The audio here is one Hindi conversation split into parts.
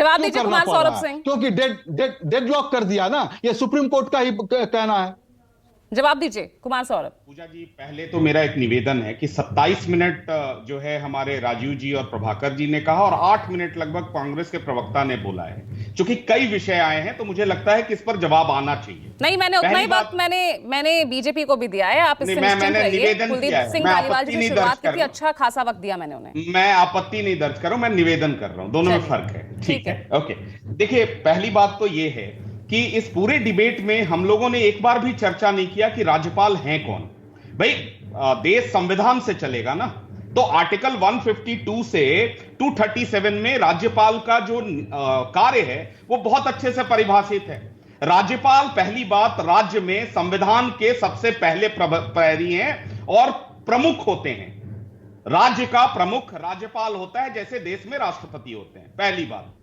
जवाब क्यों दीजिए करना कुमार पड़ सौरभ रहा है? सिंह, क्योंकि डेडलॉक कर दिया ना, ये सुप्रीम कोर्ट का ही कहना है। जवाब दीजिए कुमार सौरभ। पूजा जी, पहले तो मेरा एक निवेदन है कि 27 मिनट जो है हमारे राजीव जी और प्रभाकर जी ने कहा और 8 मिनट लगभग कांग्रेस के प्रवक्ता ने बोला है। चूंकि कई विषय आए हैं तो मुझे लगता है कि इस पर जवाब आना चाहिए। नहीं, मैंने उतना ही वक्त मैंने बीजेपी को भी दिया है, आप इससे निश्चिंत रहिए। कुलदीप सिंह धालीवाल जी ने शुरुआत की थी, अच्छा खासा वक्त दिया मैंने उन्हें। मैं आपत्ति नहीं दर्ज कर रहा हूं, मैं निवेदन कर रहा हूं, दोनों में फर्क है। ठीक है, ओके। देखिए, पहली बात तो यह है कि इस पूरे डिबेट में हम लोगों ने एक बार भी चर्चा नहीं किया कि राज्यपाल हैं कौन। भाई, देश संविधान से चलेगा ना, तो आर्टिकल 152 से 237 में राज्यपाल का जो कार्य है वो बहुत अच्छे से परिभाषित है। राज्यपाल पहली बात राज्य में संविधान के सबसे पहले प्रहरी हैं और प्रमुख होते हैं। राज्य का प्रमुख राज्यपाल होता है, जैसे देश में राष्ट्रपति होते हैं। पहली बात,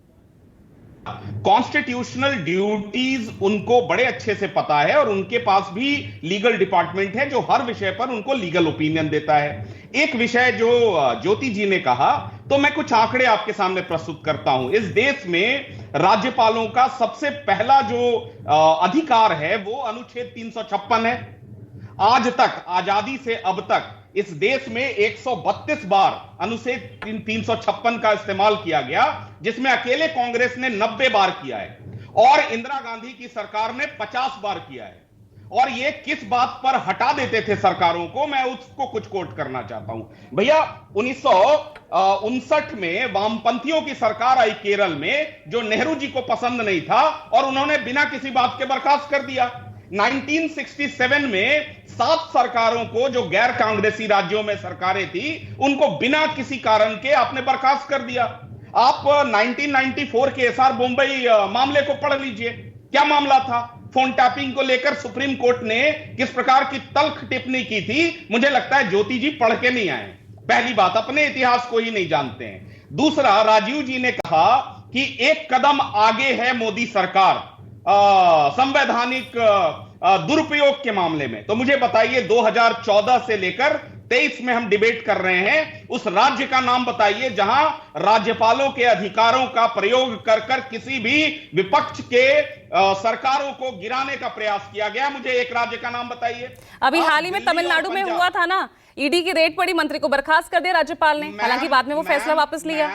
कॉन्स्टिट्यूशनल ड्यूटीज उनको बड़े अच्छे से पता है और उनके पास भी लीगल डिपार्टमेंट है जो हर विषय पर उनको लीगल ओपिनियन देता है। एक विषय जो ज्योति जी ने कहा, तो मैं कुछ आंकड़े आपके सामने प्रस्तुत करता हूं। इस देश में राज्यपालों का सबसे पहला जो अधिकार है वो अनुच्छेद 356 है। आज तक, आजादी से अब तक इस देश में 132 बार अनुच्छेद 356 का इस्तेमाल किया गया, जिसमें अकेले कांग्रेस ने 90 बार किया है और इंदिरा गांधी की सरकार ने 50 बार किया है। और ये किस बात पर हटा देते थे सरकारों को, मैं उसको कुछ कोट करना चाहता हूं। भैया, 1959 में वामपंथियों की सरकार आई केरल में, जो नेहरू जी को पसंद नहीं था और उन्होंने बिना किसी बात के बर्खास्त कर दिया। 1967 में 7 सरकारों को, जो गैर कांग्रेसी राज्यों में सरकारें थी, उनको बिना किसी कारण के आपने बर्खास्त कर दिया। आप 1994 के एसआर मुंबई मामले को पढ़ लीजिए, क्या मामला था। फोन टैपिंग को लेकर सुप्रीम कोर्ट ने किस प्रकार की तल्ख टिप्पणी की थी, मुझे लगता है ज्योति जी पढ़ के नहीं आए। पहली बात, अपने इतिहास को ही नहीं जानते हैं। दूसरा, राजीव जी ने कहा कि एक कदम आगे है मोदी सरकार संवैधानिक दुरुपयोग के मामले में। तो मुझे बताइए, 2014 से लेकर 23 में हम डिबेट कर रहे हैं, उस राज्य का नाम बताइए जहां राज्यपालों के अधिकारों का प्रयोग कर कर किसी भी विपक्ष के सरकारों को गिराने का प्रयास किया गया। मुझे एक राज्य का नाम बताइए। अभी हाल ही में तमिलनाडु में हुआ था ना, ईडी की रेड पड़ी, मंत्री को बर्खास्त कर दिया राज्यपाल ने, हालांकि बाद में वो फैसला वापस लिया।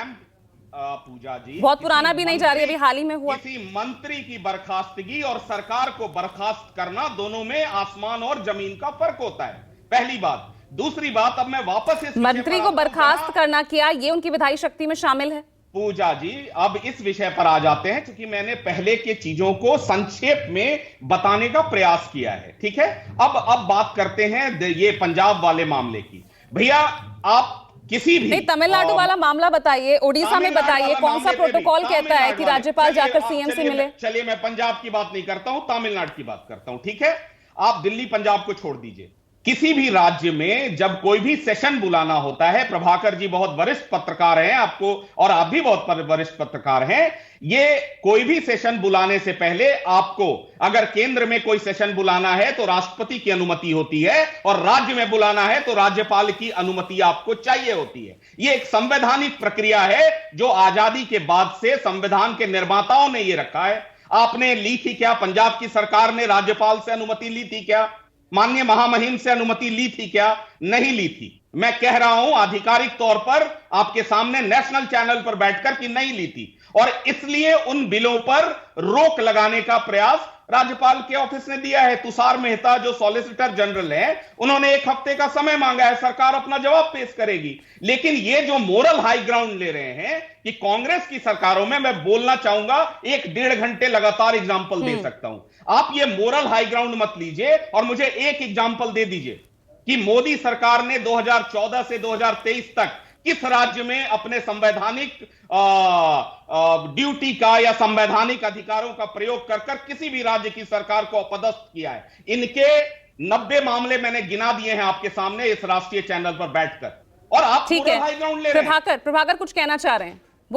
पूजा जी, बहुत पुराना भी नहीं जा रही, अभी हाल ही में हुआ। किसी मंत्री की बर्खास्तगी और सरकार को बर्खास्त करना, दोनों में आसमान और जमीन का फर्क होता है। पहली बात। दूसरी बात, अब मैं वापस इस मंत्री को बर्खास्त करना, क्या ये उनकी विधायी शक्ति में शामिल है? पूजा जी, अब इस विषय पर आ जाते हैं, क्योंकि मैंने पहले के चीजों को संक्षेप में बताने का प्रयास किया है। ठीक है, अब बात करते हैं ये पंजाब वाले मामले की। भैया, आप किसी भी, नहीं, तमिलनाडु वाला मामला बताइए, ओडिशा में बताइए, कौन सा प्रोटोकॉल कहता है कि राज्यपाल जाकर सीएम से मिले? चलिए, मैं पंजाब की बात नहीं करता हूं, तमिलनाडु की बात करता हूं। ठीक है, आप दिल्ली पंजाब को छोड़ दीजिए। किसी भी राज्य में जब कोई भी सेशन बुलाना होता है, प्रभाकर जी बहुत वरिष्ठ पत्रकार हैं आपको, और आप भी बहुत वरिष्ठ पत्रकार हैं, ये कोई भी सेशन बुलाने से पहले आपको, अगर केंद्र में कोई सेशन बुलाना है तो राष्ट्रपति की अनुमति होती है, और राज्य में बुलाना है तो राज्यपाल की अनुमति आपको चाहिए होती है। यह एक संवैधानिक प्रक्रिया है जो आजादी के बाद से संविधान के निर्माताओं ने यह रखा है। आपने ली थी क्या? पंजाब की सरकार ने राज्यपाल से अनुमति ली थी क्या? माननीय महामहिम से अनुमति ली थी क्या? नहीं ली थी। मैं कह रहा हूं आधिकारिक तौर पर आपके सामने नेशनल चैनल पर बैठकर कि नहीं ली थी, और इसलिए उन बिलों पर रोक लगाने का प्रयास राज्यपाल के ऑफिस ने दिया है। तुषार मेहता जो सॉलिसिटर जनरल है, उन्होंने 1 हफ्ते का समय मांगा है, सरकार अपना जवाब पेश करेगी। लेकिन ये जो मोरल हाई ग्राउंड ले रहे हैं कि कांग्रेस की सरकारों में, मैं बोलना चाहूंगा, 1-1.5 घंटे लगातार एग्जाम्पल दे सकता हूं। आप ये मोरल हाई ग्राउंड मत लीजिए और मुझे एक एग्जाम्पल दे दीजिए कि मोदी सरकार ने 2014 से 2023 तक किस राज्य में अपने संवैधानिक ड्यूटी का या संवैधानिक अधिकारों का प्रयोग कर कर किसी भी राज्य की सरकार को अपदस्थ किया है। इनके 90 मामले मैंने गिना दिए हैं आपके सामने इस राष्ट्रीय चैनल पर बैठकर, और आप ठीक है, हाई ग्राउंड ले रहे हैं। प्रभाकर कुछ कहना चाह रहे हैं?